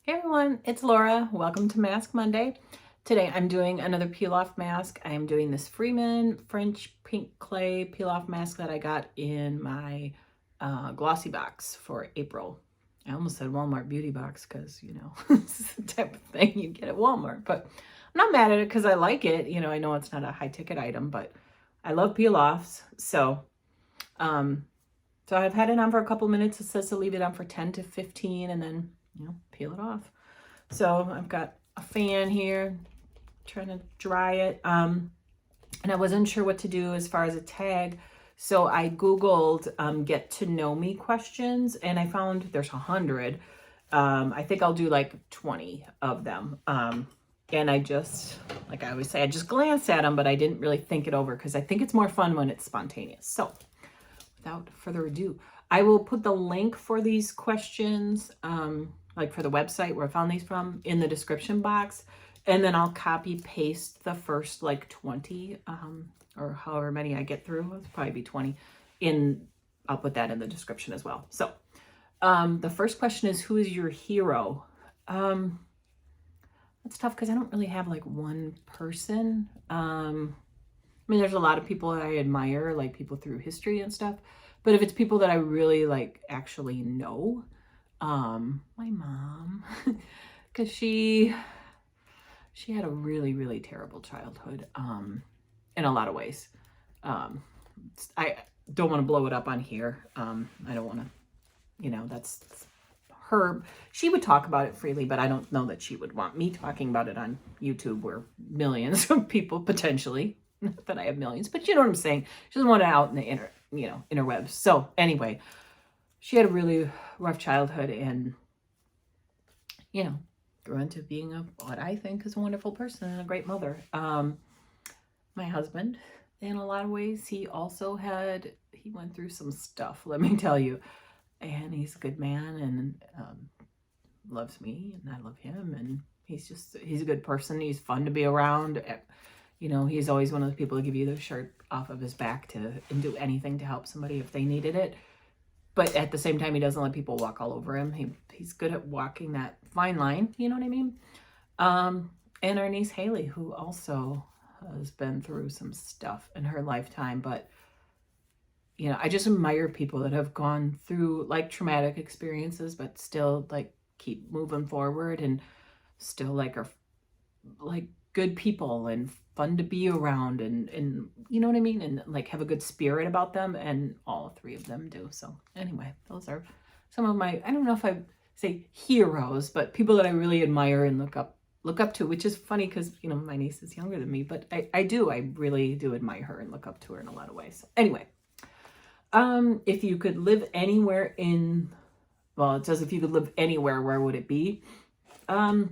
Hey everyone, it's Laura. Welcome to Mask Monday. Today I'm doing another peel off mask. I am doing this Freeman French pink clay peel off mask that I got in my glossy box for April. I almost said Walmart beauty box because, this is the type of thing you get at Walmart, but I'm not mad at it because I like it. I know it's not a high ticket item, but I love peel offs. Um, so I've had it on for a couple minutes. It says to leave it on for 10 to 15 and then, peel it off. So I've got a fan here, trying to dry it. And I wasn't sure what to do as far as a tag. So I Googled get to know me questions and I found there's 100. I think I'll do like 20 of them. And I just, like I always say, I just glanced at them, but I didn't really think it over because I think it's more fun when it's spontaneous. So without further ado, I will put the link for these questions, like for the website where I found these from, in the description box. And then I'll copy paste the first like 20, or however many I get through. It'll probably be 20 I'll put that in the description as well. So the first question is, who is your hero? That's tough because I don't really have like one person. I mean, there's a lot of people that I admire, like people through history and stuff. But if it's people that I really like actually know, my mom, because she had a really, really terrible childhood, in a lot of ways. I don't want to blow it up on here. I don't want to, that's her. She would talk about it freely, but I don't know that she would want me talking about it on YouTube where millions of people potentially, not that I have millions, but you know what I'm saying. She doesn't want it out in the interwebs. So anyway, she had a really rough childhood and, grew into being what I think is a wonderful person and a great mother. My husband, in a lot of ways, he went through some stuff, let me tell you. And he's a good man and loves me and I love him. And he's a good person. He's fun to be around. He's always one of the people to give you the shirt off of his back and do anything to help somebody if they needed it. But at the same time, he doesn't let people walk all over him. He's good at walking that fine line, you know what I mean? And our niece Haley, who also has been through some stuff in her lifetime. But, I just admire people that have gone through like traumatic experiences, but still like keep moving forward and still like are like good people and fun to be around and you know what I mean? And like have a good spirit about them, and all three of them do. So anyway, those are some of my, I don't know if I say heroes, but people that I really admire and look up to, which is funny because, my niece is younger than me, but I really do admire her and look up to her in a lot of ways. So anyway, if you could live anywhere it says if you could live anywhere, where would it be? I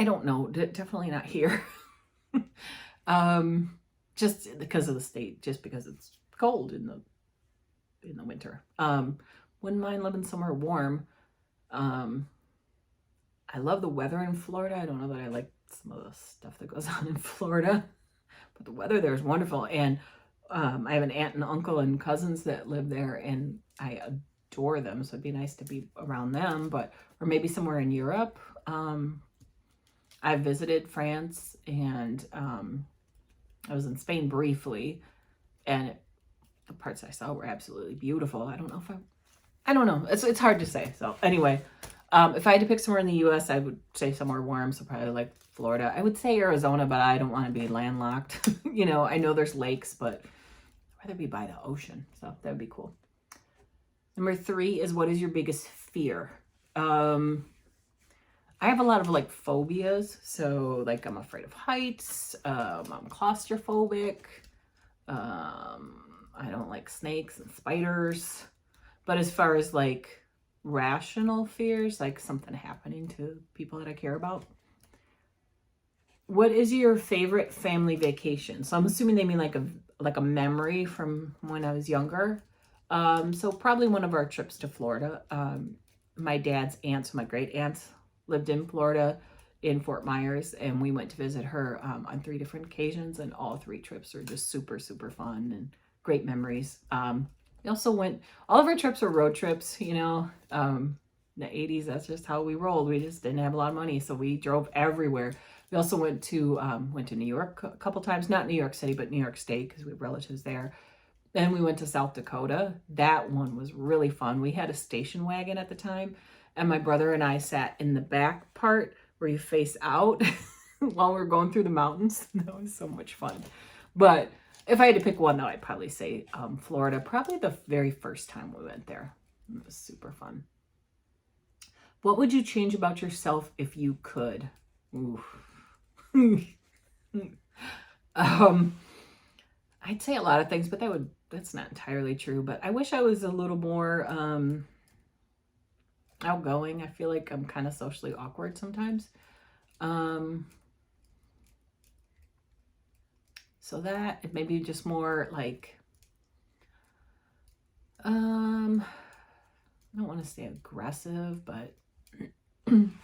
don't know. Definitely not here. Just because of the state, just because it's cold in the winter. Wouldn't mind living somewhere warm. I love the weather in Florida. I don't know that I like some of the stuff that goes on in Florida, but the weather there is wonderful. And I have an aunt and uncle and cousins that live there, and I adore them. So it'd be nice to be around them, or maybe somewhere in Europe. I visited France and I was in Spain briefly, and the parts I saw were absolutely beautiful. I don't know. It's hard to say. So anyway, if I had to pick somewhere in the U.S., I would say somewhere warm. So probably like Florida. I would say Arizona, but I don't want to be landlocked. I know there's lakes, but I'd rather be by the ocean. So that would be cool. Number 3 is, what is your biggest fear? I have a lot of like phobias. So like I'm afraid of heights. I'm claustrophobic. I don't like snakes and spiders. But as far as like rational fears, like something happening to people that I care about. What is your favorite family vacation? So I'm assuming they mean like a memory from when I was younger. So probably one of our trips to Florida. My dad's aunts, my great aunts, lived in Florida in Fort Myers, and we went to visit her on 3 different occasions, and all 3 trips are just super, super fun and great memories. We also all of our trips were road trips, In the 80s, that's just how we rolled. We just didn't have a lot of money, so we drove everywhere. We also went to New York a couple times, not New York City, but New York State, because we have relatives there. Then we went to South Dakota. That one was really fun. We had a station wagon at the time, and my brother and I sat in the back part where you face out while we were going through the mountains. That was so much fun. But if I had to pick one, though, I'd probably say Florida. Probably the very first time we went there. It was super fun. What would you change about yourself if you could? Ooh. I'd say a lot of things, but that's not entirely true. But I wish I was a little more outgoing. I feel like I'm kind of socially awkward sometimes. So that maybe just more like, I don't want to say aggressive, but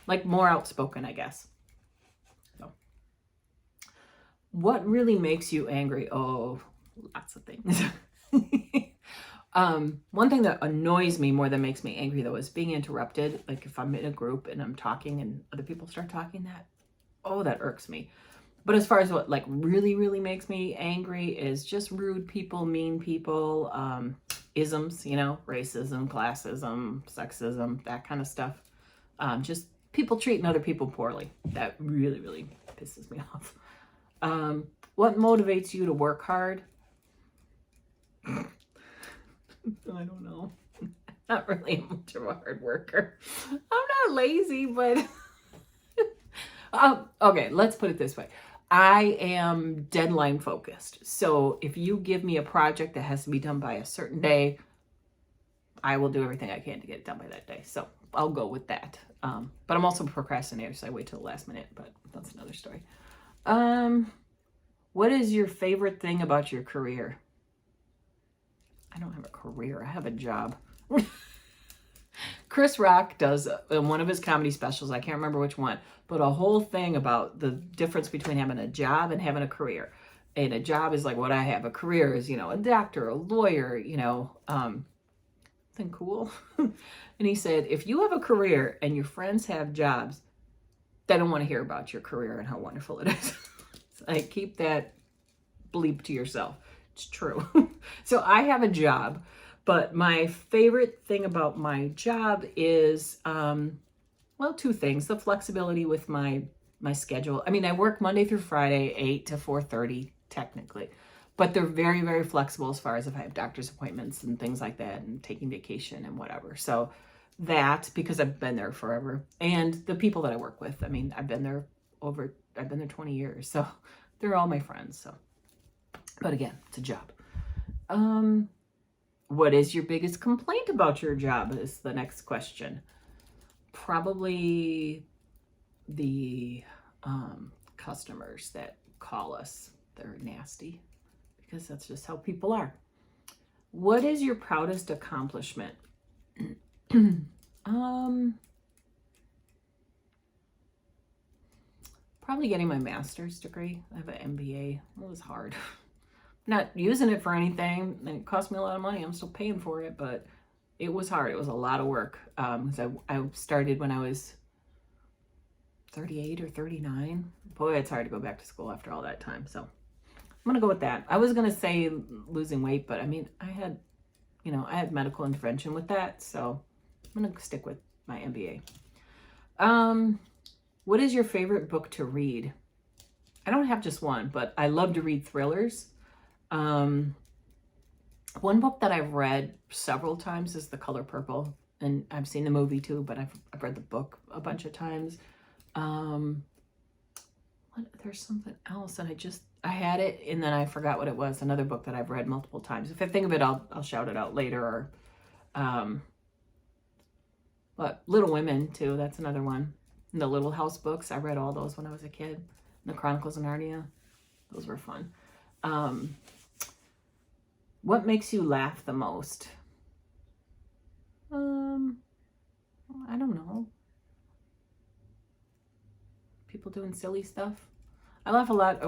like more outspoken, I guess. So, what really makes you angry? Oh, lots of things. One thing that annoys me more than makes me angry, though, is being interrupted. Like if I'm in a group and I'm talking and other people start talking, that irks me. But as far as what like really, really makes me angry is just rude people, mean people, isms, racism, classism, sexism, that kind of stuff. Just people treating other people poorly. That really, really pisses me off. What motivates you to work hard? I don't know. Not really much of a hard worker. I'm not lazy, but okay, let's put it this way. I am deadline focused. So if you give me a project that has to be done by a certain day, I will do everything I can to get it done by that day. So I'll go with that. But I'm also a procrastinator, so I wait till the last minute, but that's another story. What is your favorite thing about your career? I don't have a career. I have a job. Chris Rock does in one of his comedy specials, I can't remember which one, but a whole thing about the difference between having a job and having a career. And a job is like what I have. A career is, a doctor, a lawyer, something cool. And he said, if you have a career and your friends have jobs, they don't want to hear about your career and how wonderful it is. Like, keep that bleep to yourself. It's true. So I have a job. But my favorite thing about my job is, two things. The flexibility with my schedule. I mean, I work Monday through Friday, 8 to 4:30, technically. But they're very, very flexible as far as if I have doctor's appointments and things like that and taking vacation and whatever. So that, because I've been there forever. And the people that I work with, I mean, I've been there 20 years. So they're all my friends. So, but again, it's a job. What is your biggest complaint about your job is the next question. Probably the customers that call us. They're nasty because that's just how people are. What is your proudest accomplishment? Probably getting my master's degree. I have an MBA. It was hard. Not using it for anything, and it cost me a lot of money. I'm still paying for it, but it was hard. It was a lot of work. Because I started when I was 38 or 39. Boy, it's hard to go back to school after all that time. So I'm gonna go with that. I was gonna say losing weight, but I mean, I had medical intervention with that, so I'm gonna stick with my MBA. What is your favorite book to read? I don't have just one, but I love to read thrillers. One book that I've read several times is The Color Purple, and I've seen the movie too, but I've read the book a bunch of times. There's something else, and I had it, and then I forgot what it was. Another book that I've read multiple times. If I think of it, I'll shout it out later. Or, Little Women too. That's another one. And the Little House books. I read all those when I was a kid. And the Chronicles of Narnia. Those were fun. What makes you laugh the most? I don't know. People doing silly stuff. I laugh a lot.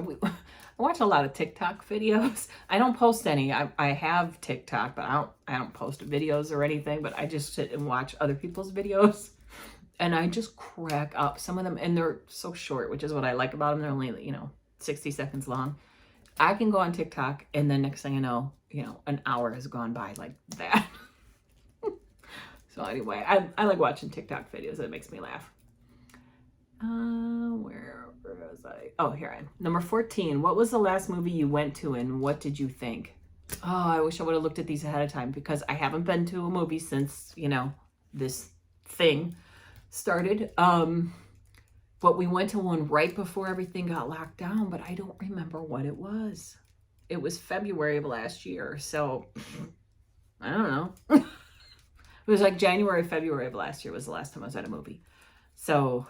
I watch a lot of TikTok videos. I don't post any. I have TikTok, but I don't post videos or anything, but I just sit and watch other people's videos. And I just crack up. Some of them, and they're so short, which is what I like about them. They're only, 60 seconds long. I can go on TikTok, and then next thing I know, an hour has gone by like that. So anyway, I like watching TikTok videos. It makes me laugh. Where was I? Oh, here I am. Number 14. What was the last movie you went to, and what did you think? Oh, I wish I would have looked at these ahead of time, because I haven't been to a movie since, this thing started. But we went to one right before everything got locked down, but I don't remember what it was. It was February of last year, so I don't know. It was like January, February of last year was the last time I was at a movie. So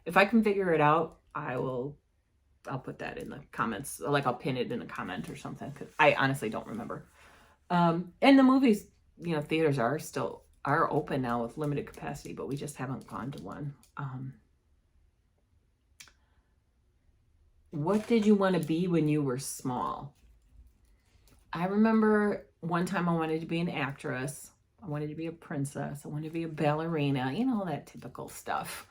if I can figure it out, I'll put that in the comments. Like, I'll pin it in a comment or something, because I honestly don't remember. And the movies, theaters are open now with limited capacity, but we just haven't gone to one. What did you want to be when you were small? I remember one time I wanted to be an actress. I wanted to be a princess. I wanted to be a ballerina, that typical stuff.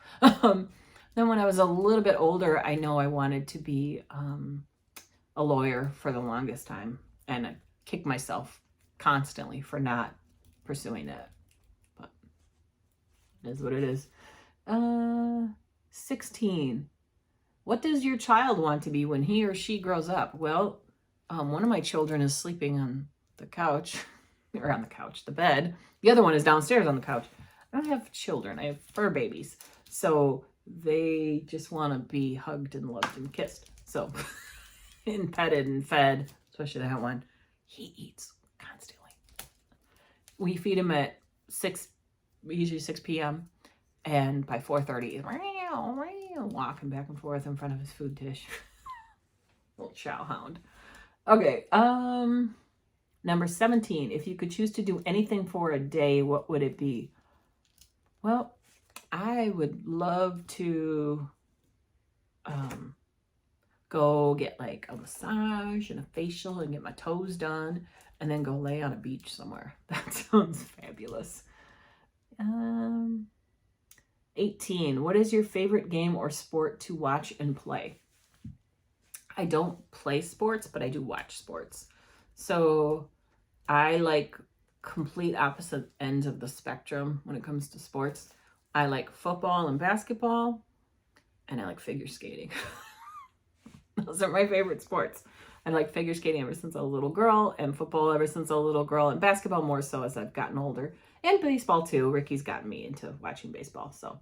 Then when I was a little bit older, I know I wanted to be a lawyer for the longest time. And I kicked myself constantly for not pursuing it. But it is what it is. 16. What does your child want to be when he or she grows up? Well, one of my children is sleeping on the couch, or on the couch, the bed. The other one is downstairs on the couch. I don't have children. I have fur babies. So they just want to be hugged and loved and kissed. So, and petted and fed, especially that one. He eats constantly. We feed him at usually 6 p.m. And by 4:30, he's walking back and forth in front of his food dish. Little chow hound. Okay, number 17. If you could choose to do anything for a day, what would it be? Well, I would love to go get like a massage and a facial and get my toes done, and then go lay on a beach somewhere. That sounds fabulous. 18. What is your favorite game or sport to watch and play? I don't play sports, but I do watch sports. So I like complete opposite ends of the spectrum when it comes to sports. I like football and basketball, and I like figure skating. Those are my favorite sports. I like figure skating ever since I was a little girl, and football ever since I was a little girl, and basketball more so as I've gotten older. And baseball too. Ricky's gotten me into watching baseball. So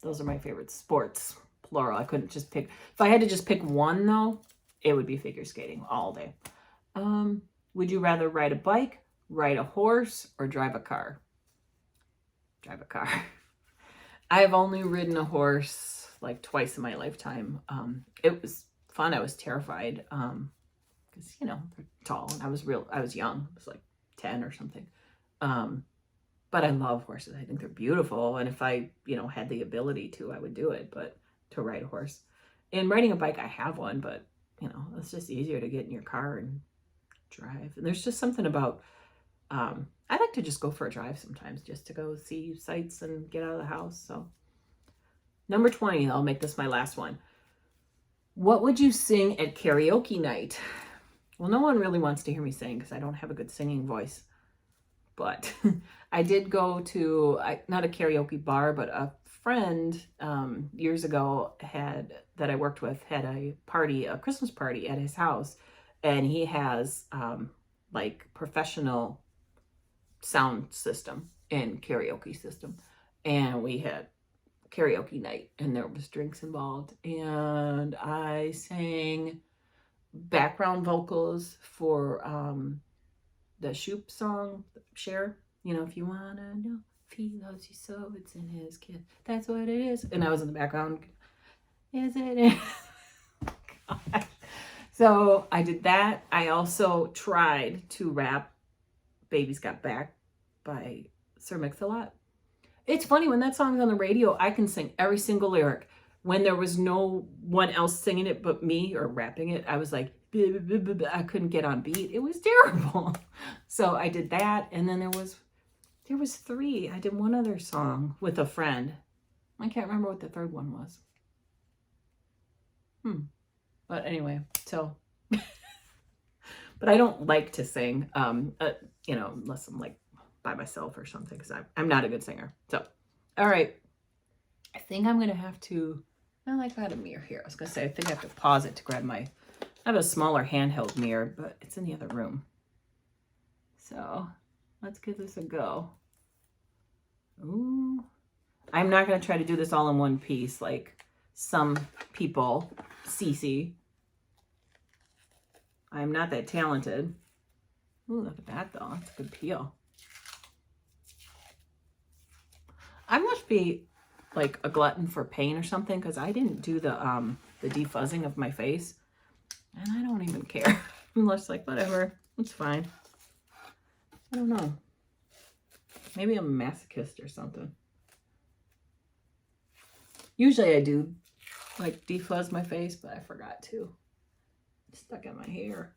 those are my favorite sports, plural. I couldn't just pick. If I had to just pick one though, it would be figure skating all day. Would you rather ride a bike, ride a horse, or drive a car? Drive a car. I've only ridden a horse like twice in my lifetime. It was fun. I was terrified because they're tall, and I was young. I was like 10 or something. But I love horses. I think they're beautiful, and if I had the ability to, I would do it. But to ride a horse, and riding a bike, I have one, but it's just easier to get in your car and drive. And there's just something about I like to just go for a drive sometimes, just to go see sights and get out of the house. So number 20, I'll make this my last one. What would you sing at karaoke night? Well, no one really wants to hear me sing because I don't have a good singing voice. But I did go to, not a karaoke bar, but a friend years ago that I worked with had a Christmas party at his house. And he has like professional sound system and karaoke system. And we had karaoke night, and there was drinks involved. And I sang background vocals for the Shoop song, Cher, if you wanna know if he loves you so, it's in his kiss. That's what it is. And I was in the background. Is it? God. So I did that. I also tried to rap Baby's Got Back by Sir Mix-a-Lot. It's funny, when that song's on the radio, I can sing every single lyric. when there was no one else singing it but me or rapping it, I was like, I couldn't get on beat. It was terrible. So I did that. And then there was 3. I did one other song with a friend. I can't remember what the third one was. But anyway, so, but I don't like to sing, you know, unless I'm like by myself or something, because I'm not a good singer. So, all right. I think I'm going to have to, well, I got a mirror here. I was going to say, I think I have to pause it to grab I have a smaller handheld mirror, but it's in the other room. So let's give this a go. Ooh. I'm not going to try to do this all in one piece like some people, Cece. I'm not that talented. Ooh, look at that though. That's a good peel. I must be like a glutton for pain or something, because I didn't do the defuzzing of my face, and I don't even care. I'm just like, whatever, it's fine. I don't know. Maybe I'm a masochist or something. Usually I do like defuzz my face, but I forgot to. It's stuck in my hair.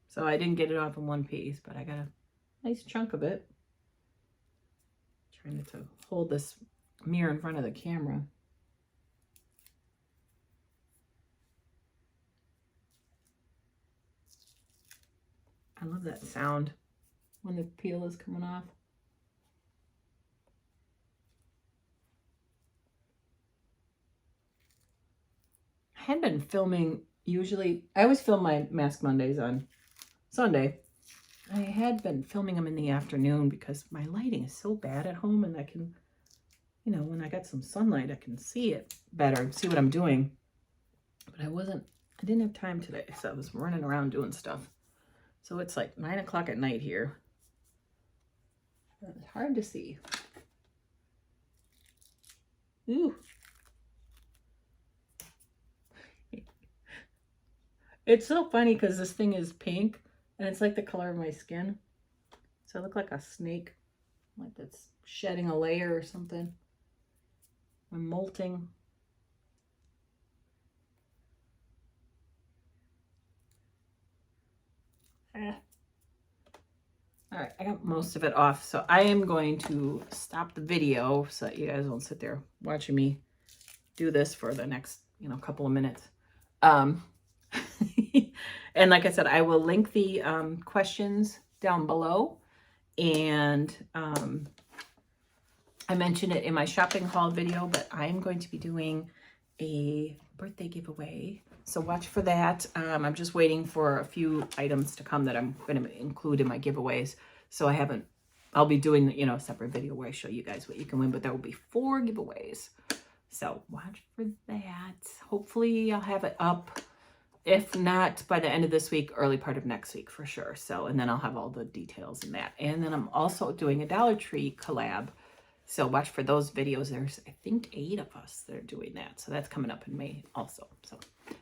So I didn't get it off in one piece, but I got a nice chunk of it. Trying to hold this mirror in front of the camera. I love that sound when the peel is coming off. I had been filming, usually, I always film my Mask Mondays on Sunday. I had been filming them in the afternoon because my lighting is so bad at home, and I can, you know, when I got some sunlight, I can see it better, see what I'm doing. But I didn't have time today, so I was running around doing stuff. So it's like 9 o'clock at night here. It's hard to see. Ooh. It's so funny because this thing is pink, and it's like the color of my skin. So I look like a snake, like it's shedding a layer or something. I'm molting. All right, I got most of it off, so I am going to stop the video so that you guys won't sit there watching me do this for the next, you know, couple of minutes. And like I said, I will link the questions down below, and I mentioned it in my shopping haul video, but I'm going to be doing a birthday giveaway, so watch for that. I'm just waiting for a few items to come that I'm going to include in my giveaways. So I'll be doing, you know, a separate video where I show you guys what you can win, but there will be 4 giveaways. So watch for that. Hopefully I'll have it up. If not, by the end of this week, early part of next week for sure. So, and then I'll have all the details in that. And then I'm also doing a Dollar Tree collab. So watch for those videos. There's, I think, 8 of us that are doing that. So that's coming up in May also. So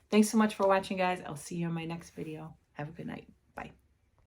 thanks so much for watching, guys. I'll see you in my next video. Have a good night. Bye.